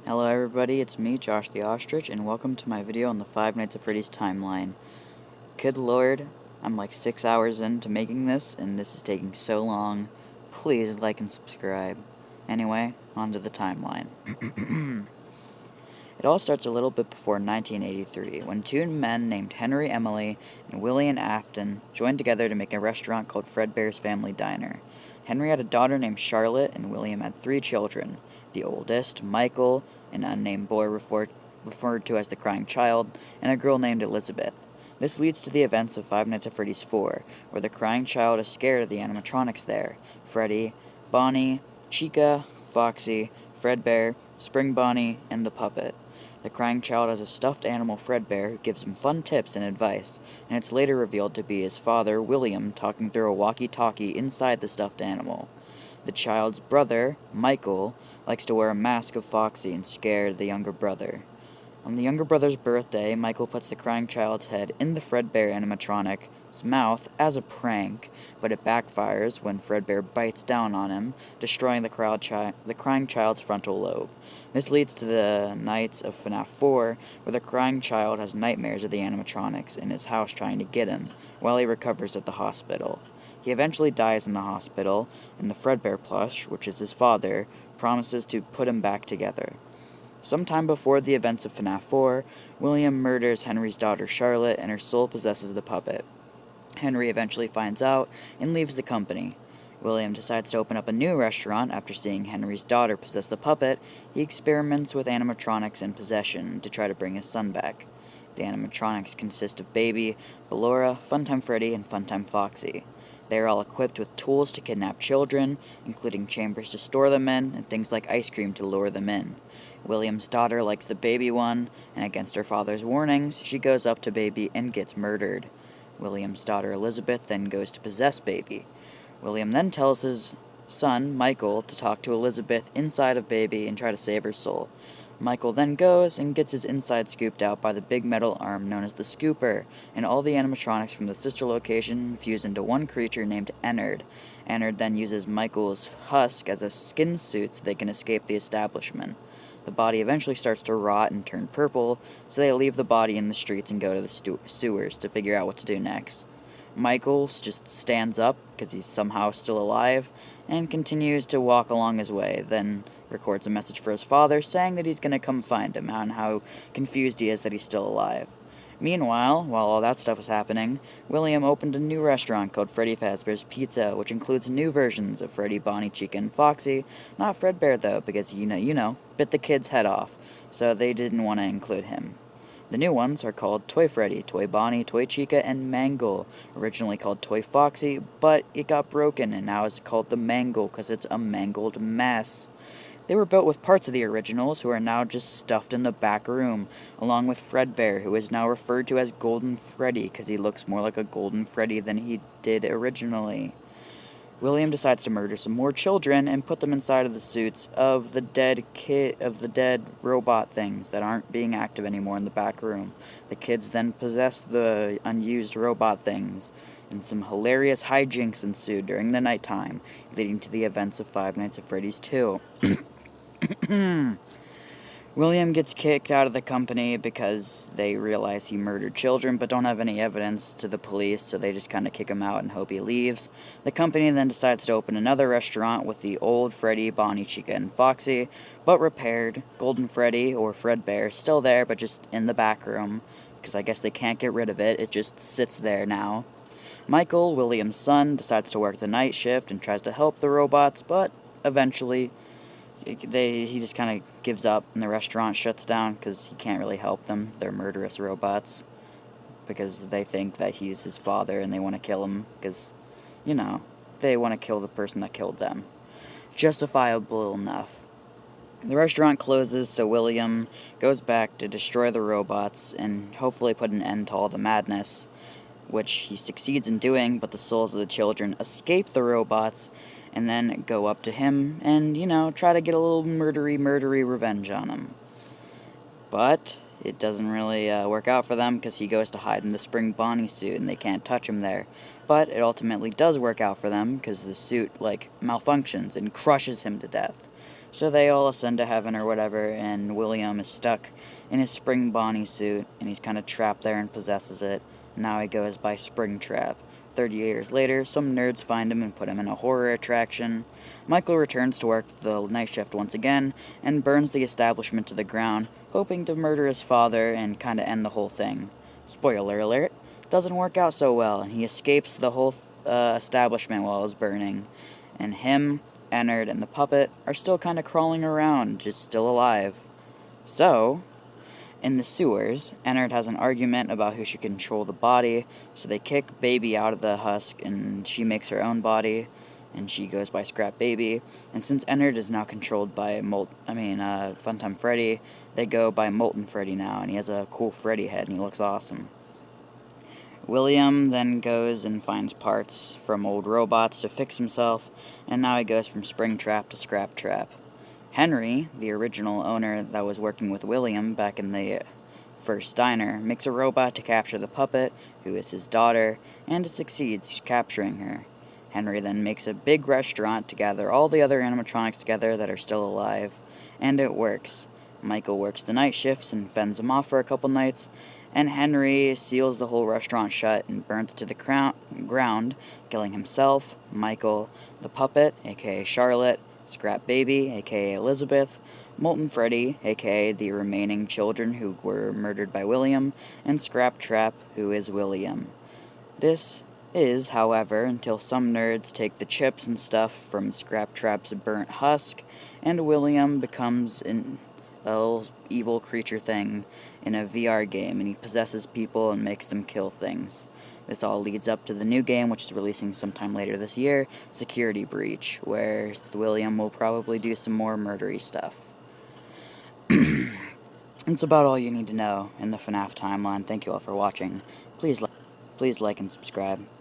Hello everybody, it's me, Joshtheostrich, and welcome to my video on the Five Nights at Freddy's timeline. Good lord, I'm like 6 hours into making this, and this is taking so long. Please like and subscribe. Anyway, on to the timeline. It all starts a little bit before 1983, when two men named Henry Emily and William Afton joined together to make a restaurant called Fredbear's Family Diner. Henry had a daughter named Charlotte, and William had 3 children. The oldest, Michael, an unnamed boy referred to as the Crying Child, and a girl named Elizabeth. This leads to the events of Five Nights at Freddy's 4, where the Crying Child is scared of the animatronics there. Freddy, Bonnie, Chica, Foxy, Fredbear, Spring Bonnie, and the puppet. The Crying Child has a stuffed animal Fredbear who gives him fun tips and advice, and it's later revealed to be his father, William, talking through a walkie-talkie inside the stuffed animal. The child's brother, Michael, likes to wear a mask of Foxy and scare the younger brother. On the younger brother's birthday, Michael puts the Crying Child's head in the Fredbear animatronic's mouth as a prank, but it backfires when Fredbear bites down on him, destroying the Crying Child's frontal lobe. This leads to the nights of FNaF 4, where the Crying Child has nightmares of the animatronics in his house trying to get him, while he recovers at the hospital. He eventually dies in the hospital, and the Fredbear plush, which is his father, promises to put him back together. Sometime before the events of FNaF 4, William murders Henry's daughter Charlotte, and her soul possesses the puppet. Henry eventually finds out and leaves the company. William decides to open up a new restaurant after seeing Henry's daughter possess the puppet. He experiments with animatronics and possession to try to bring his son back. The animatronics consist of Baby, Ballora, Funtime Freddy, and Funtime Foxy. They are all equipped with tools to kidnap children, including chambers to store them in, and things like ice cream to lure them in. William's daughter likes the Baby one, and against her father's warnings, she goes up to Baby and gets murdered. William's daughter Elizabeth then goes to possess Baby. William then tells his son, Michael, to talk to Elizabeth inside of Baby and try to save her soul. Michael then goes and gets his inside scooped out by the big metal arm known as the Scooper, and all the animatronics from the sister location fuse into one creature named Ennard. Ennard then uses Michael's husk as a skin suit so they can escape the establishment. The body eventually starts to rot and turn purple, so they leave the body in the streets and go to the sewers to figure out what to do next. Michael just stands up, because he's somehow still alive, and continues to walk along his way, then records a message for his father saying that he's going to come find him and how confused he is that he's still alive. Meanwhile, while all that stuff was happening, William opened a new restaurant called Freddy Fazbear's Pizza, which includes new versions of Freddy, Bonnie, Chica, and Foxy. Not Fredbear, though, because, you know, bit the kid's head off, so they didn't want to include him. The new ones are called Toy Freddy, Toy Bonnie, Toy Chica, and Mangle, originally called Toy Foxy, but it got broken and now is called the Mangle because it's a mangled mess. They were built with parts of the originals, who are now just stuffed in the back room, along with Fredbear, who is now referred to as Golden Freddy because he looks more like a Golden Freddy than he did originally. William decides to murder some more children and put them inside of the suits of the dead robot things that aren't being active anymore in the back room. The kids then possess the unused robot things, and some hilarious hijinks ensued during the nighttime, leading to the events of Five Nights at Freddy's 2. William gets kicked out of the company because they realize he murdered children but don't have any evidence to the police, so they just kind of kick him out and hope he leaves. The company then decides to open another restaurant with the old Freddy, Bonnie, Chica, and Foxy, but repaired. Golden Freddy, or Fredbear, still there but just in the back room, because I guess they can't get rid of it, it just sits there now. Michael, William's son, decides to work the night shift and tries to help the robots, but eventually he just kind of gives up and the restaurant shuts down because he can't really help them. They're murderous robots because they think that he's his father and they want to kill him because, you know, they want to kill the person that killed them. Justifiable enough. The restaurant closes, so William goes back to destroy the robots and hopefully put an end to all the madness, which he succeeds in doing, but the souls of the children escape the robots and then go up to him and, you know, try to get a little murdery revenge on him. But it doesn't really work out for them because he goes to hide in the Spring Bonnie suit and they can't touch him there. But it ultimately does work out for them because the suit, malfunctions and crushes him to death. So they all ascend to heaven or whatever, and William is stuck in his Spring Bonnie suit, and he's kind of trapped there and possesses it. Now he goes by Springtrap. 30 years later, some nerds find him and put him in a horror attraction. Michael returns to work the night shift once again and burns the establishment to the ground, hoping to murder his father and kind of end the whole thing. Spoiler alert, doesn't work out so well, and he escapes the whole establishment while it's burning. And him, Ennard, and the puppet are still kind of crawling around, just still alive. So, in the sewers, Ennard has an argument about who should control the body, so they kick Baby out of the husk, and she makes her own body, and she goes by Scrap Baby. And since Ennard is now controlled by Funtime Freddy, they go by Molten Freddy now, and he has a cool Freddy head, and he looks awesome. William then goes and finds parts from old robots to fix himself, and now he goes from Springtrap to Scrap Trap. Henry, the original owner that was working with William back in the first diner, makes a robot to capture the puppet, who is his daughter, and it succeeds capturing her. Henry then makes a big restaurant to gather all the other animatronics together that are still alive, and it works. Michael works the night shifts and fends them off for a couple nights, and Henry seals the whole restaurant shut and burns it to the ground, killing himself, Michael, the puppet, aka Charlotte, Scrap Baby, aka Elizabeth, Molten Freddy, aka the remaining children who were murdered by William, and Scrap Trap, who is William. This is, however, until some nerds take the chips and stuff from Scrap Trap's burnt husk, and William becomes an evil creature thing in a VR game, and he possesses people and makes them kill things. This all leads up to the new game, which is releasing sometime later this year, Security Breach, where William will probably do some more murdery stuff. That's about all you need to know in the FNaF timeline. Thank you all for watching. Please like and subscribe.